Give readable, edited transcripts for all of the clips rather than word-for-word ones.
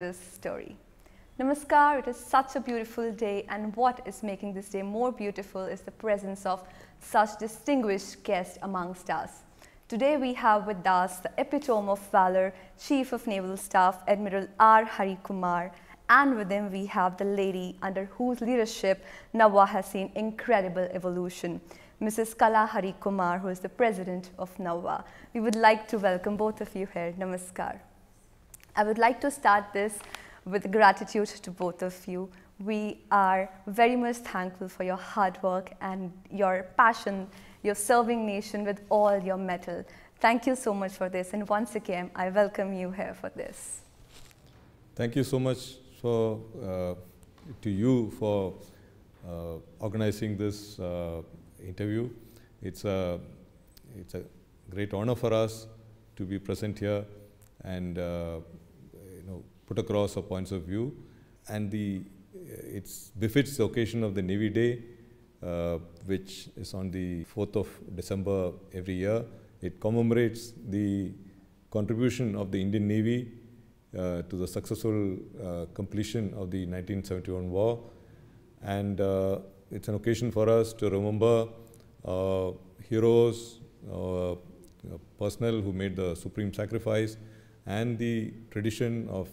this story. Namaskar, it is such a beautiful day, and what is making this day more beautiful is the presence of such distinguished guests amongst us. Today we have with us the epitome of valor, Chief of Naval Staff Admiral R. Hari Kumar, and with him we have the lady under whose leadership Nawa has seen incredible evolution, Mrs. Kala Hari Kumar, who is the President of Nawa. We would like to welcome both of you here. Namaskar. I would like to start this with gratitude to both of you. We are very much thankful for your hard work and your passion, your serving nation with all your mettle. Thank you so much for this, and once again, I welcome you here for this. Thank you so much to you for organizing this interview. It's a great honor for us to be present here and put across our points of view, and it befits the occasion of the Navy Day, which is on the 4th of December every year. It commemorates the contribution of the Indian Navy to the successful completion of the 1971 war, and it's an occasion for us to remember heroes, personnel who made the supreme sacrifice, and the tradition of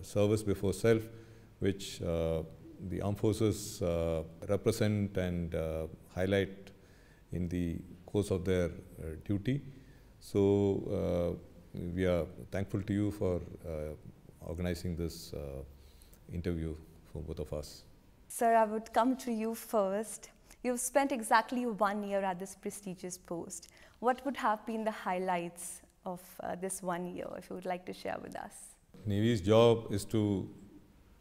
service before self, which the armed forces represent and highlight in the course of their duty. So we are thankful to you for organizing this interview for both of us. Sir, I would come to you first. You've spent exactly 1 year at this prestigious post. What would have been the highlights of this 1 year, if you would like to share with us? Navy's job is to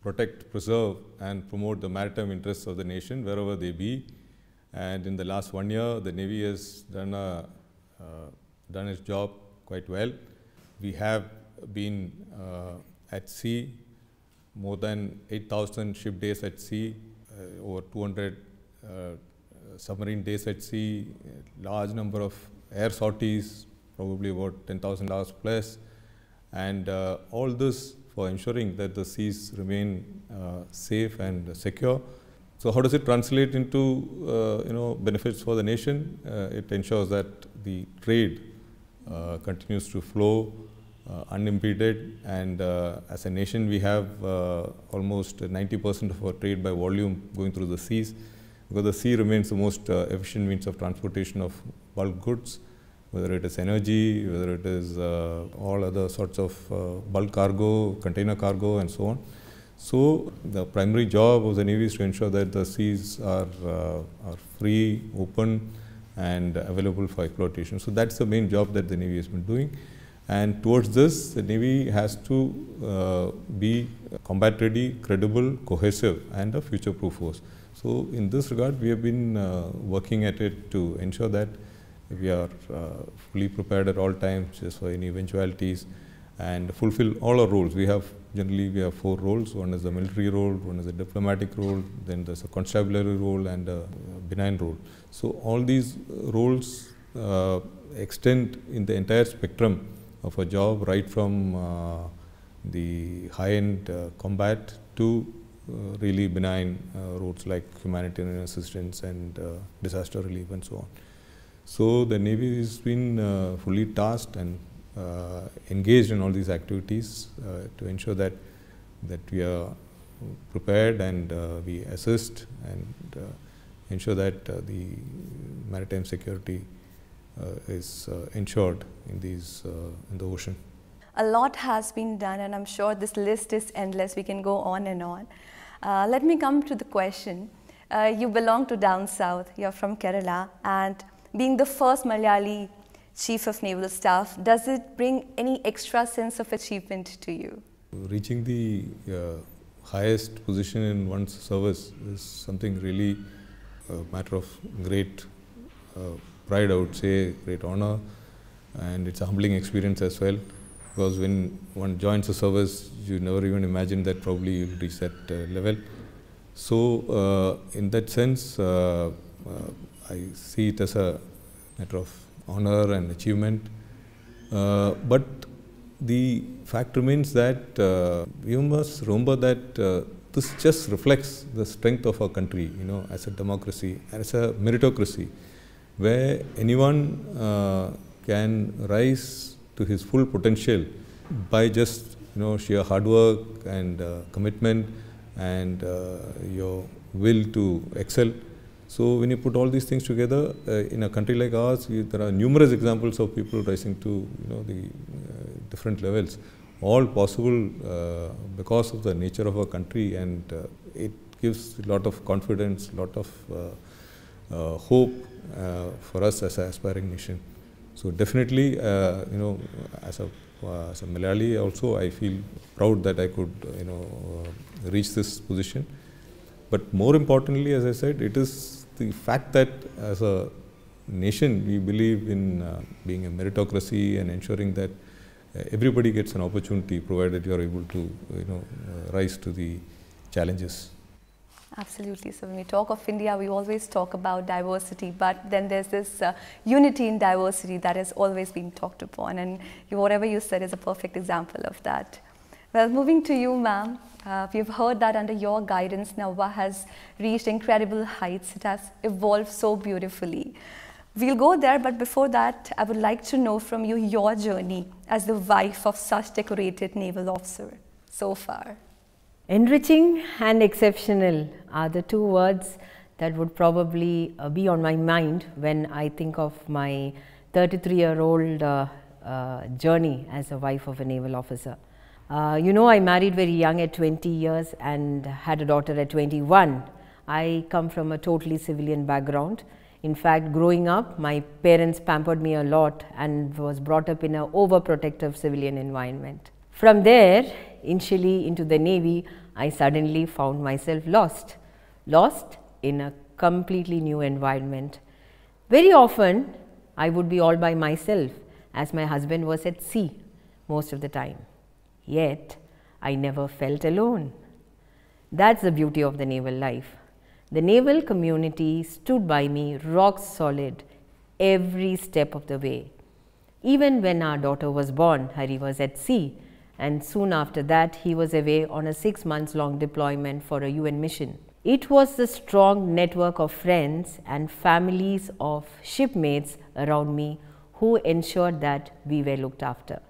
protect, preserve and promote the maritime interests of the nation wherever they be. And in the last 1 year, the Navy has done its job quite well. We have been at sea, more than 8,000 ship days at sea, over 200 submarine days at sea, large number of air sorties, probably about 10,000 hours plus, and all this for ensuring that the seas remain safe and secure. So how does it translate into benefits for the nation? It ensures that the trade continues to flow unimpeded, and as a nation we have almost 90% of our trade by volume going through the seas, because the sea remains the most efficient means of transportation of bulk goods, whether it is energy, whether it is all other sorts of bulk cargo, container cargo and so on. So the primary job of the Navy is to ensure that the seas are free, open and available for exploitation. So that's the main job that the Navy has been doing. And towards this, the Navy has to be combat ready, credible, cohesive and a future-proof force. So in this regard, we have been working at it to ensure that we are fully prepared at all times just for any eventualities and fulfill all our roles. Generally we have 4 roles. One is the military role, one is a diplomatic role, then there's a constabulary role and a benign role. So all these roles extend in the entire spectrum of a job, right from the high-end combat to really benign roles like humanitarian assistance and disaster relief and so on. So the Navy has been fully tasked and engaged in all these activities to ensure that we are prepared and we assist and ensure that the maritime security is ensured in the ocean. A lot has been done, and I'm sure this list is endless. We can go on and on. Let me come to the question. You belong to down south. You're from Kerala, and being the first Malayali Chief of Naval Staff, does it bring any extra sense of achievement to you? Reaching the highest position in one's service is something really a matter of great pride, I would say, great honor, and it's a humbling experience as well, because when one joins the service, you never even imagine that probably you'll reach that level. So in that sense, I see it as a matter of honor and achievement, but the fact remains that we must remember that this just reflects the strength of our country, as a democracy, as a meritocracy, where anyone can rise to his full potential by just sheer hard work and commitment and your will to excel. So when you put all these things together, in a country like ours, there are numerous examples of people rising to the different levels, all possible because of the nature of our country, and it gives a lot of confidence, a lot of hope for us as an aspiring nation. So definitely, as a Malayali also, I feel proud that I could reach this position. But more importantly, as I said, it is the fact that as a nation we believe in being a meritocracy and ensuring that everybody gets an opportunity provided you are able to rise to the challenges. Absolutely. So when we talk of India, we always talk about diversity, but then there's this unity in diversity that has always been talked upon, and whatever you said is a perfect example of that. Well, moving to you, ma'am, we've heard that under your guidance, NAVA has reached incredible heights. It has evolved so beautifully. We'll go there, but before that, I would like to know from you your journey as the wife of such decorated naval officer so far. Enriching and exceptional are the two words that would probably be on my mind when I think of my 33-year-old journey as a wife of a naval officer. I married very young at 20 years and had a daughter at 21. I come from a totally civilian background. In fact, growing up, my parents pampered me a lot and was brought up in an overprotective civilian environment. From there, initially into the Navy, I suddenly found myself lost in a completely new environment. Very often, I would be all by myself as my husband was at sea most of the time. Yet, I never felt alone. That's the beauty of the naval life. The naval community stood by me rock solid every step of the way. Even when our daughter was born, Hari was at sea, and soon after that he was away on a 6-month-long deployment for a UN mission. It was the strong network of friends and families of shipmates around me who ensured that we were looked after.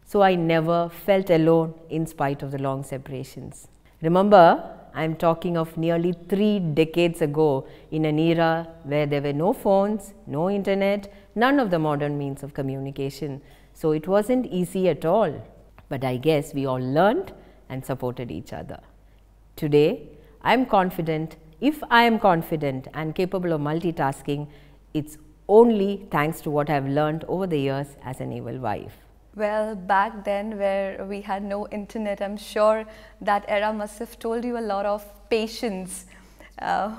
So I never felt alone in spite of the long separations. Remember, I am talking of nearly 3 decades ago, in an era where there were no phones, no internet, none of the modern means of communication. So it wasn't easy at all. But I guess we all learned and supported each other. Today, I am confident. If I am confident and capable of multitasking, it's only thanks to what I have learned over the years as a naval wife. Well, back then where we had no internet, I'm sure that era must have told you a lot of patience.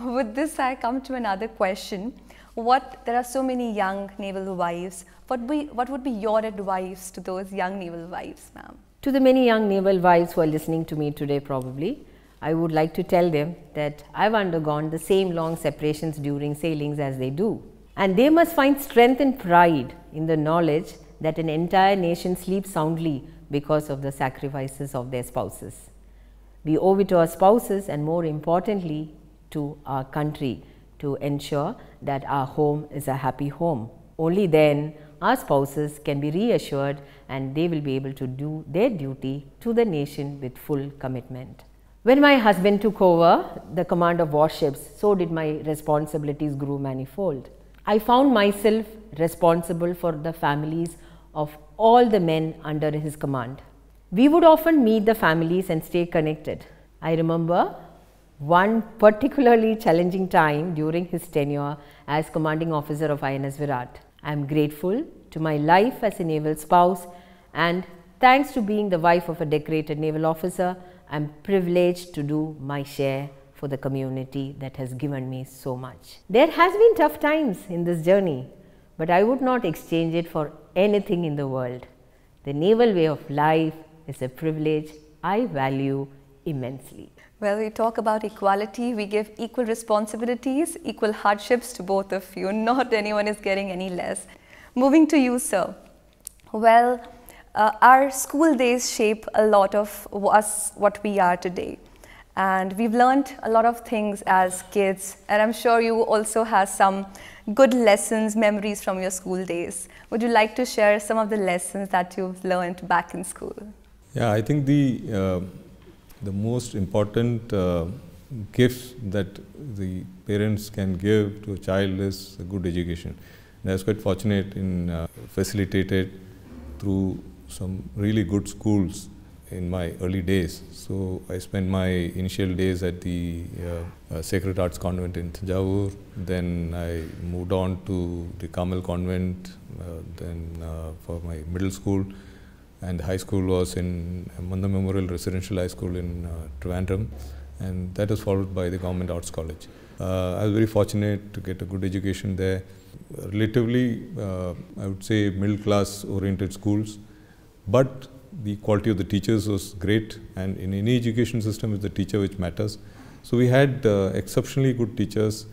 With this, I come to another question. There are so many young naval wives. What would be your advice to those young naval wives, ma'am? To the many young naval wives who are listening to me today probably, I would like to tell them that I've undergone the same long separations during sailings as they do. And they must find strength and pride in the knowledge that an entire nation sleeps soundly because of the sacrifices of their spouses. We owe it to our spouses and, more importantly, to our country to ensure that our home is a happy home. Only then our spouses can be reassured and they will be able to do their duty to the nation with full commitment. When my husband took over the command of warships, so did my responsibilities grew manifold. I found myself responsible for the families of all the men under his command. We would often meet the families and stay connected. I remember one particularly challenging time during his tenure as commanding officer of INS Virat. I am grateful to my life as a naval spouse, and thanks to being the wife of a decorated naval officer, I am privileged to do my share for the community that has given me so much. There has been tough times in this journey, but I would not exchange it for anything in the world. The naval way of life is a privilege I value immensely. Well, we talk about equality, we give equal responsibilities, equal hardships to both of you. Not anyone is getting any less. Moving to you, sir. Well, Our school days shape a lot of us, what we are today. And we've learned a lot of things as kids, and I'm sure you also have some good lessons, memories from your school days. Would you like to share some of the lessons that you've learned back in school? Yeah, I think the most important gift that the parents can give to a child is a good education. And I was quite fortunate in facilitated through some really good schools in my early days. So I spent my initial days at the Sacred Hearts Convent in Tanjavur. Then I moved on to the Carmel Convent, for my middle school, and high school was in Manda Memorial Residential High School in Trivandrum, and that was followed by the Government Arts College. I was very fortunate to get a good education there. Relatively, I would say middle class oriented schools, but the quality of the teachers was great, and in any education system it's the teacher which matters. So we had exceptionally good teachers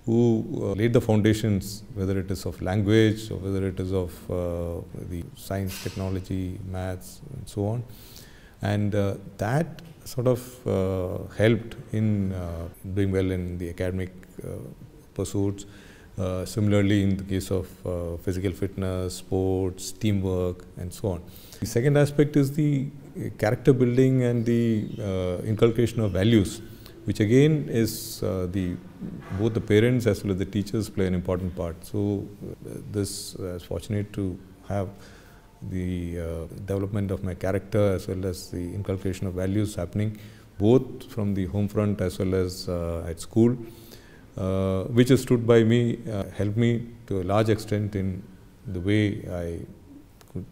who laid the foundations, whether it is of language or whether it is of the science, technology, maths and so on. And that sort of helped in doing well in the academic pursuits. Similarly, in the case of physical fitness, sports, teamwork and so on. The second aspect is the character building and the inculcation of values, which again is both the parents as well as the teachers play an important part. So this I was fortunate to have the development of my character as well as the inculcation of values happening both from the home front as well as at school, which has stood by me, helped me to a large extent in the way I could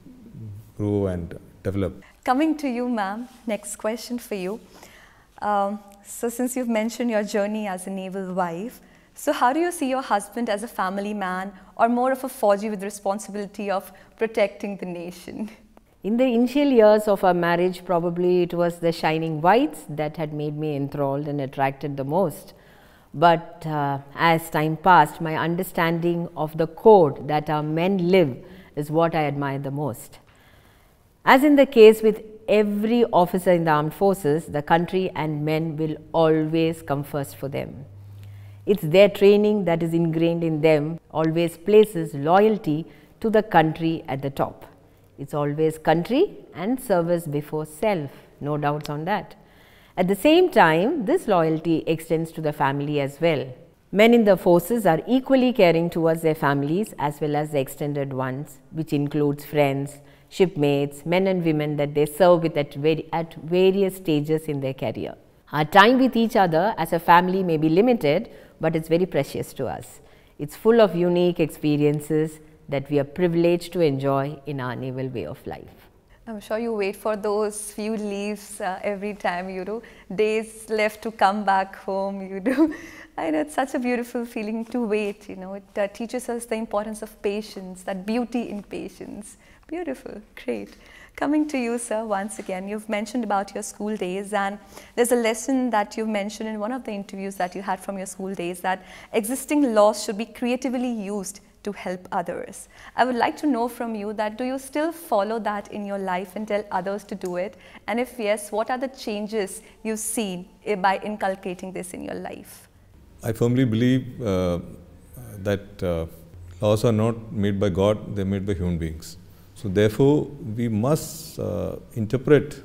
grow and develop. Coming to you, ma'am, next question for you. So since you've mentioned your journey as a naval wife, so how do you see your husband as a family man or more of a Fauji with responsibility of protecting the nation? In the initial years of our marriage, probably it was the shining whites that had made me enthralled and attracted the most. But as time passed, my understanding of the code that our men live is what I admire the most. As in the case with every officer in the armed forces, the country and men will always come first for them. It's their training that is ingrained in them always places loyalty to the country at the top. It's always country and service before self, no doubts on that. At the same time, this loyalty extends to the family as well. Men in the forces are equally caring towards their families as well as the extended ones, which includes friends, shipmates, men and women that they serve with at various stages in their career. Our time with each other as a family may be limited, but it's very precious to us. It's full of unique experiences that we are privileged to enjoy in our naval way of life. I'm sure you wait for those few leaves every time, you do. Days left to come back home, you do. I know it's such a beautiful feeling to wait, you know. It teaches us the importance of patience, that beauty in patience. Beautiful, great. Coming to you, sir, once again, you've mentioned about your school days, and there's a lesson that you've mentioned in one of the interviews that you had from your school days, that existing laws should be creatively used to help others. I would like to know from you that do you still follow that in your life and tell others to do it? And if yes, what are the changes you've seen by inculcating this in your life? I firmly believe that laws are not made by God, they're made by human beings. So therefore, we must interpret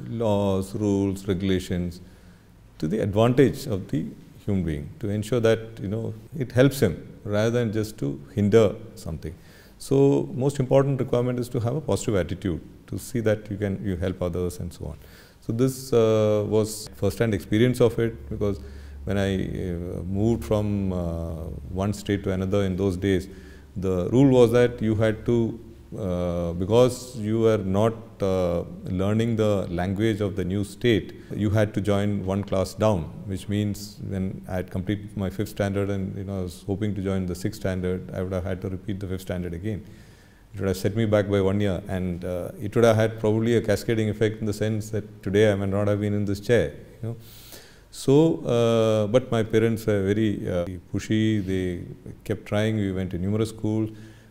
laws, rules, regulations to the advantage of the human being, to ensure that it helps him rather than just to hinder something. So most important requirement is to have a positive attitude, to see that you help others and so on. So this was first-hand experience of it, because when I moved from one state to another in those days, the rule was that you had to because you were not learning the language of the new state, you had to join one class down, which means when I had completed my 5th standard and I was hoping to join the 6th standard, I would have had to repeat the 5th standard again. It would have set me back by 1 year, and it would have had probably a cascading effect in the sense that today I may not have been in this chair. So, but my parents were very pushy. They kept trying. We went to numerous schools.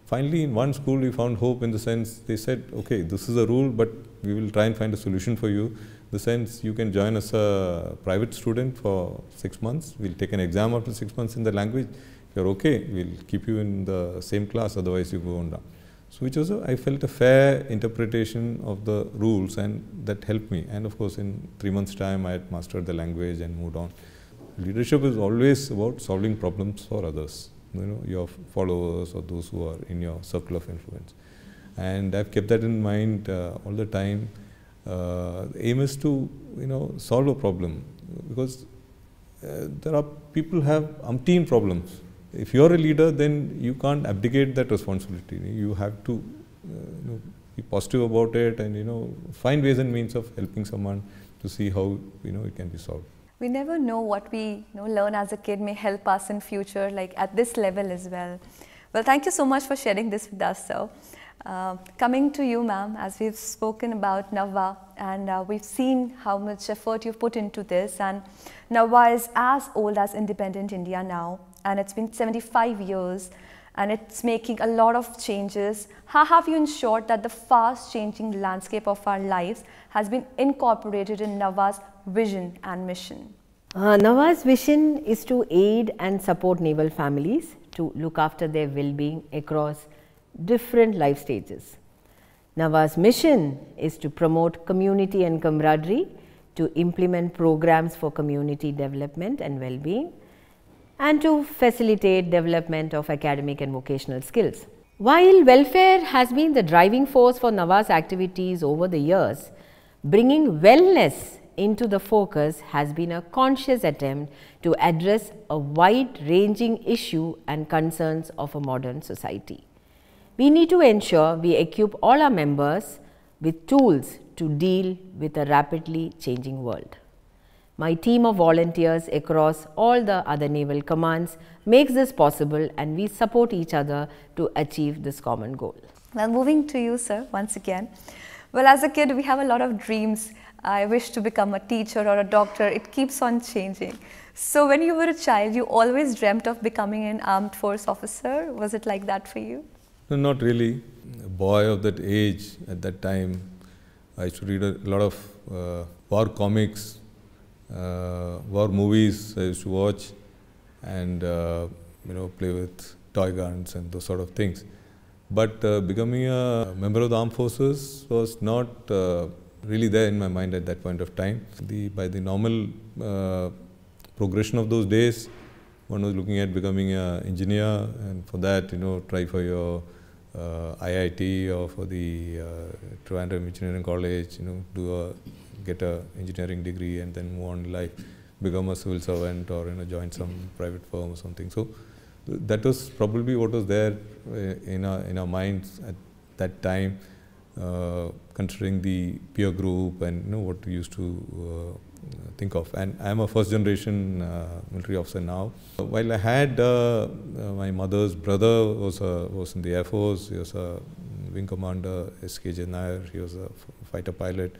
finally in one school we found hope, in the sense they said, okay, this is a rule, but we will try and find a solution for you. The sense you can join as a private student for 6 months. We'll take an exam after 6 months in the language. If you're okay, we'll keep you in the same class, otherwise you go on down. So which was, I felt, a fair interpretation of the rules, and that helped me. And of course, in 3 months' time, I had mastered the language and moved on. Leadership is always about solving problems for others, your followers or those who are in your circle of influence. And I've kept that in mind all the time. The aim is to, solve a problem, because there are people have umpteen problems. If you are a leader, then you can't abdicate that responsibility. You have to be positive about it, and find ways and means of helping someone to see how it can be solved. We never know what we learn as a kid may help us in future, like at this level as well. Well, thank you so much for sharing this with us, sir. Coming to you, ma'am, as we've spoken about Navva, and we've seen how much effort you've put into this, and Navva is as old as independent India now, and it's been 75 years, and it's making a lot of changes. How have you ensured that the fast changing landscape of our lives has been incorporated in Navva's vision and mission? Navva's vision is to aid and support naval families to look after their well-being across different life stages. Navva's mission is to promote community and camaraderie, to implement programs for community development and well-being, and to facilitate development of academic and vocational skills. While welfare has been the driving force for Navva's activities over the years, bringing wellness into the focus has been a conscious attempt to address a wide-ranging issue and concerns of a modern society. We need to ensure we equip all our members with tools to deal with a rapidly changing world. My team of volunteers across all the other naval commands makes this possible, and we support each other to achieve this common goal. Well, moving to you, sir, once again. Well, as a kid, we have a lot of dreams. I wish to become a teacher or a doctor. It keeps on changing. So when you were a child, you always dreamt of becoming an armed force officer. Was it like that for you? No, not really. A boy of that age, at that time, I used to read a lot of war comics, war movies I used to watch, and play with toy guns and those sort of things. But becoming a member of the armed forces was not really there in my mind at that point of time. By the normal progression of those days, one was looking at becoming an engineer, and for that, try for your IIT or for the Trivandrum Engineering College, get a engineering degree and then move on in life, become a civil servant, or join some private firm or something. So that was probably what was there in our minds at that time, considering the peer group and what we used to think of. And I am a first generation military officer now. While I had my mother's brother was in the Air Force. He was a wing commander, S.K.J. Nair. He was a fighter pilot.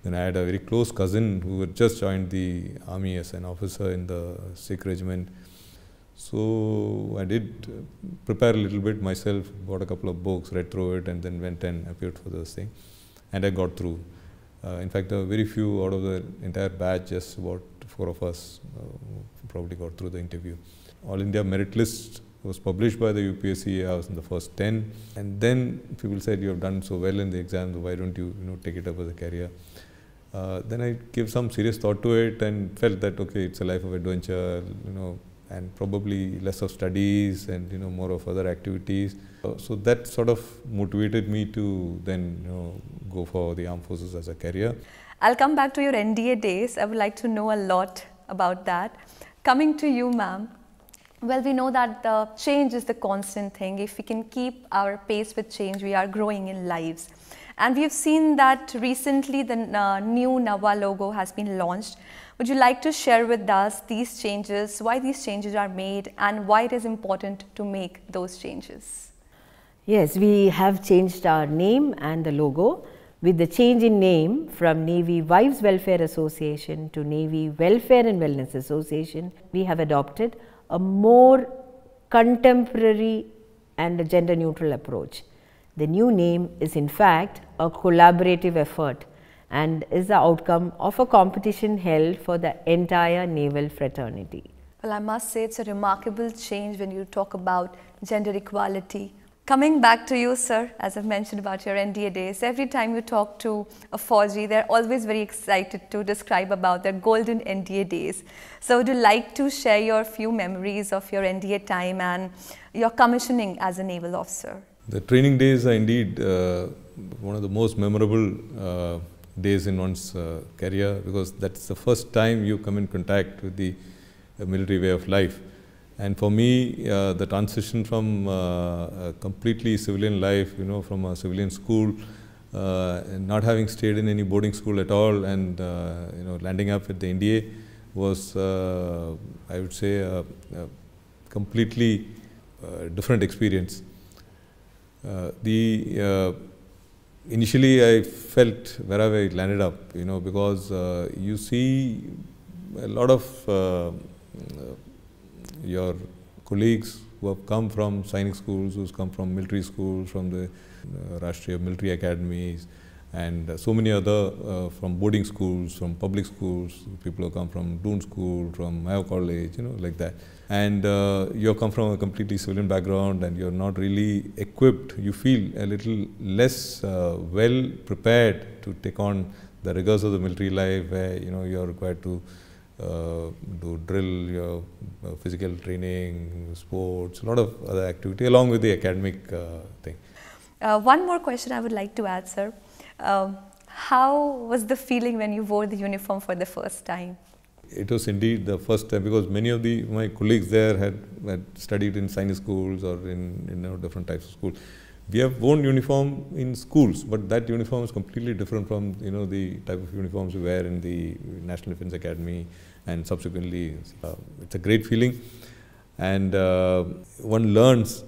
Then I had a very close cousin who had just joined the army as an officer in the Sikh regiment. So I did prepare a little bit myself, bought a couple of books, read through it, and then went and appeared for this thing. And I got through. In fact, very few out of the entire batch, just about 4 of us probably got through the interview. All India merit list was published by the UPSC. I was in the first 10. And then people said, you have done so well in the exam, so why don't you, take it up as a career? Then I gave some serious thought to it and felt that, okay, it's a life of adventure, and probably less of studies and, more of other activities. So that sort of motivated me to then, go for the armed forces as a career. I'll come back to your NDA days. I would like to know a lot about that. Coming to you, ma'am. Well, we know that the change is the constant thing. If we can keep our pace with change, we are growing in lives. And we have seen that recently the new Navva logo has been launched. Would you like to share with us these changes, why these changes are made, and why it is important to make those changes? Yes, we have changed our name and the logo. With the change in name from Navy Wives Welfare Association to Navy Welfare and Wellness Association, we have adopted a more contemporary and a gender neutral approach. The new name is in fact a collaborative effort and is the outcome of a competition held for the entire naval fraternity. Well, I must say it's a remarkable change when you talk about gender equality. Coming back to you, sir, as I've mentioned about your NDA days, every time you talk to a Fauji, they're always very excited to describe about their golden NDA days. So would you like to share your few memories of your NDA time and your commissioning as a naval officer? The training days are indeed one of the most memorable days in one's career, because that's the first time you come in contact with the military way of life. And for me, the transition from a completely civilian life, from a civilian school, and not having stayed in any boarding school at all, and landing up at the NDA was, I would say, a completely different experience. Initially, I felt wherever I landed up, because you see a lot of your colleagues who have come from Sainik schools, who's come from military schools, from the Rashtriya military academies, and so many other from boarding schools, from public schools, people who come from Doon School, from Mayo College, like that. And you come from a completely civilian background and you're not really equipped, you feel a little less well prepared to take on the rigors of the military life, where you're required to do drill, your physical training, sports, a lot of other activity along with the academic thing. One more question I would like to add, sir. How was the feeling when you wore the uniform for the first time? It was indeed the first time, because many of my colleagues there had studied in Sainik schools or in different types of schools. We have worn uniform in schools, but that uniform is completely different from the type of uniforms we wear in the National Defence Academy, and subsequently it's a great feeling, and one learns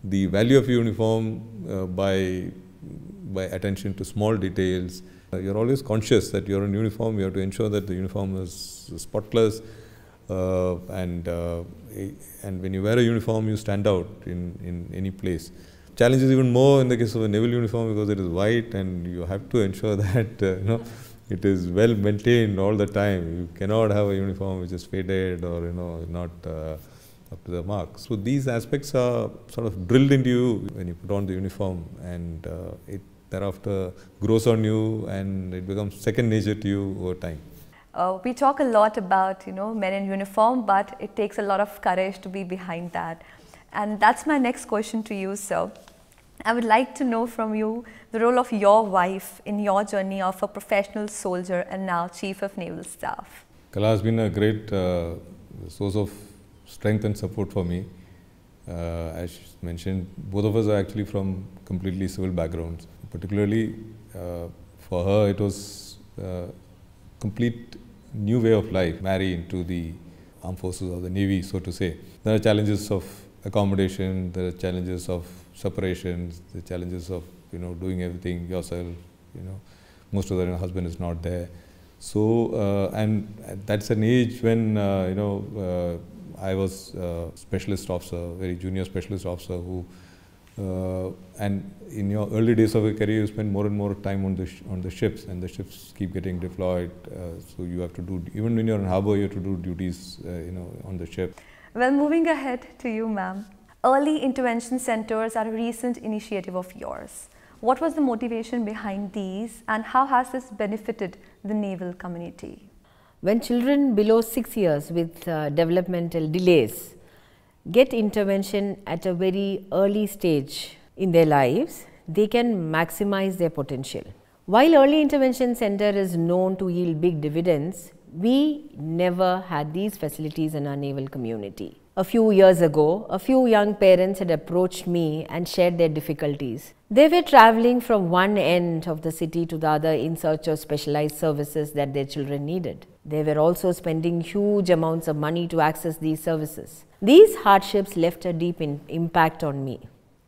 the value of uniform by attention to small details. You're always conscious that you're in uniform. You have to ensure that the uniform is spotless, and when you wear a uniform, you stand out in any place. Challenge is even more in the case of a naval uniform, because it is white and you have to ensure that it is well maintained all the time. You cannot have a uniform which is faded or not up to the mark. So these aspects are sort of drilled into you when you put on the uniform, and it thereafter grows on you and it becomes second nature to you over time. We talk a lot about men in uniform, but it takes a lot of courage to be behind that. And that's my next question to you, sir. I would like to know from you the role of your wife in your journey of a professional soldier and now Chief of Naval Staff. Kala has been a great source of strength and support for me. As mentioned, both of us are actually from completely civil backgrounds. Particularly for her, it was a complete new way of life, marry into the armed forces or the Navy, so to say. There are challenges of accommodation, there are challenges of separations, the challenges of doing everything yourself. Most of the husband is not there. So and that's an age when I was a specialist officer, very junior specialist officer, who and in your early days of your career, you spend more and more time on the ships, and the ships keep getting deployed. So you have to do, even when you're in harbour, you have to do duties on the ship. Well, moving ahead to you, ma'am. Early intervention centers are a recent initiative of yours. What was the motivation behind these, and how has this benefited the naval community? When children below 6 years with developmental delays get intervention at a very early stage in their lives, they can maximize their potential. While early intervention center is known to yield big dividends, we never had these facilities in our naval community. A few years ago, a few young parents had approached me and shared their difficulties. They were traveling from one end of the city to the other in search of specialized services that their children needed. They were also spending huge amounts of money to access these services. These hardships left a deep impact on me.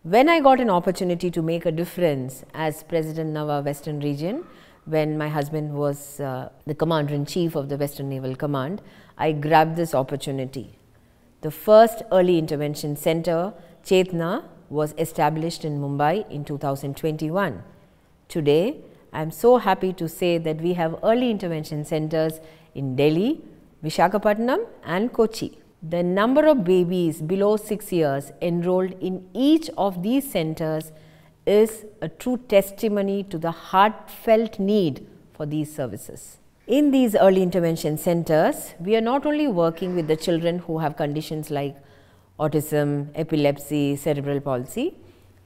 When I got an opportunity to make a difference as President Nava Western Region, when my husband was the Commander-in-Chief of the Western Naval Command, I grabbed this opportunity. The first early intervention center, Chetna, was established in Mumbai in 2021. Today, I am so happy to say that we have early intervention centers in Delhi, Visakhapatnam and Kochi. The number of babies below 6 years enrolled in each of these centers is a true testimony to the heartfelt need for these services. In these early intervention centers, we are not only working with the children who have conditions like autism, epilepsy, cerebral palsy,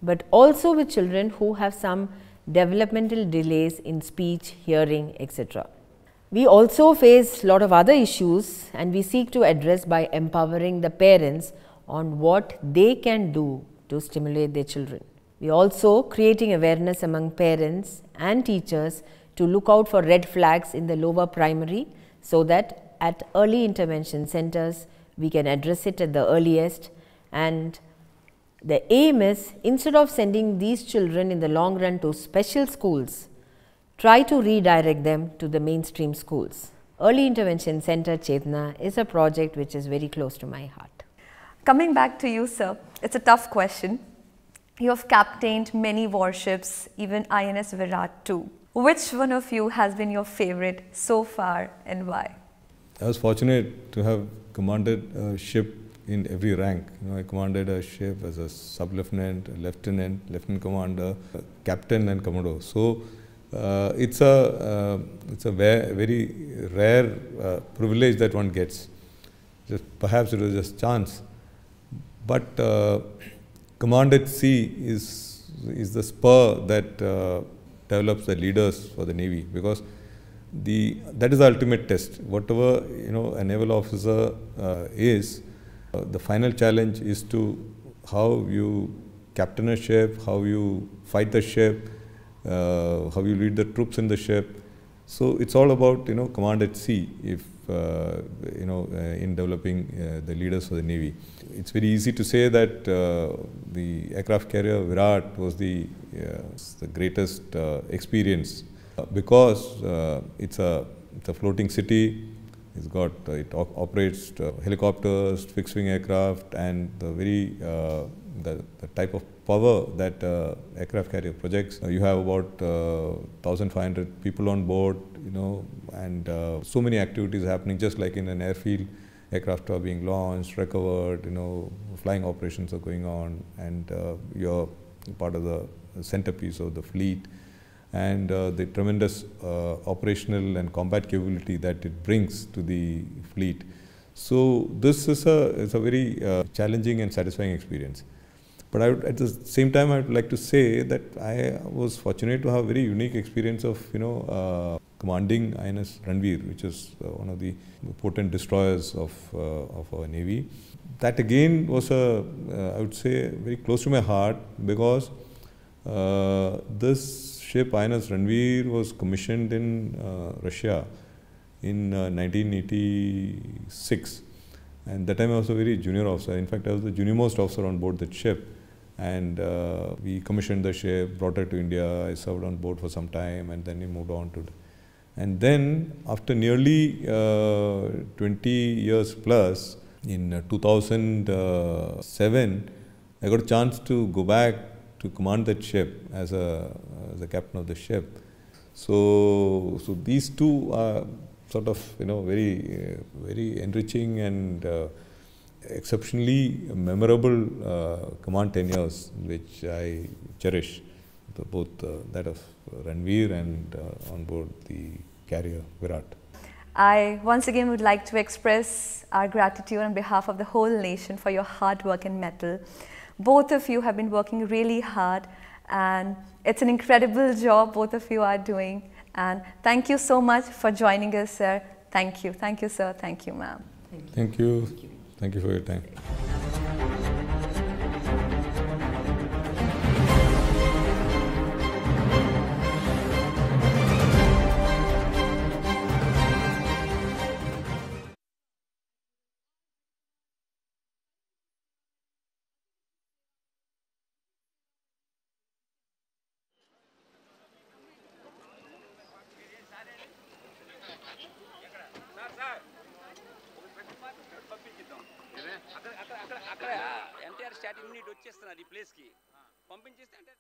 but also with children who have some developmental delays in speech, hearing, etc. We also face a lot of other issues and we seek to address by empowering the parents on what they can do to stimulate their children. We are also creating awareness among parents and teachers to look out for red flags in the lower primary so that at early intervention centers we can address it at the earliest, and the aim is, instead of sending these children in the long run to special schools, try to redirect them to the mainstream schools. Early Intervention Center Chetna is a project which is very close to my heart. Coming back to you, sir, it's a tough question. You have captained many warships, even INS Virat too. Which one of you has been your favorite so far and why? I was fortunate to have commanded a ship in every rank. I commanded a ship as a sub-lieutenant, a lieutenant, lieutenant commander, a captain and commodore. So it's a very rare privilege that one gets. Perhaps it was just chance, but command at sea is the spur that develops the leaders for the Navy, because that is the ultimate test. Whatever a naval officer is, the final challenge is to how you captain a ship, how you fight the ship, how you lead the troops in the ship. So it's all about command at sea. If in developing the leaders for the Navy, it's very easy to say that the aircraft carrier Virat was the greatest experience, because it's a floating city. It operates helicopters, fixed wing aircraft, and the type of power that aircraft carrier projects. You have about 1,500 people on board, and so many activities happening, just like in an airfield. Aircraft are being launched, recovered, flying operations are going on, and you're part of the centerpiece of the fleet. And the tremendous operational and combat capability that it brings to the fleet. So this is a very challenging and satisfying experience. But at the same time, I would like to say that I was fortunate to have a very unique experience of commanding INS Ranveer, which is one of the potent destroyers of our Navy. That again was I would say, very close to my heart, because this ship INS Ranveer was commissioned in Russia in 1986, and that time I was a very junior officer. In fact, I was the junior-most officer on board that ship, and we commissioned the ship, brought it to India. I served on board for some time, and then we moved on to and then after nearly 20 years plus, in 2007, I got a chance to go back to command that ship as a captain of the ship. So these two are sort of very enriching and exceptionally memorable command tenures, which I cherish, both that of Ranveer and on board the carrier Virat. I once again would like to express our gratitude on behalf of the whole nation for your hard work and mettle. Both of you have been working really hard, and it's an incredible job both of you are doing. And thank you so much for joining us, sir. Thank you. Thank you, sir. Thank you, ma'am. Thank you. Thank you for your time. అక్కడ NTR start immediate వచ్చేస్తున్నారు ఈ ప్లేస్కి పంపించేస్తే అంటే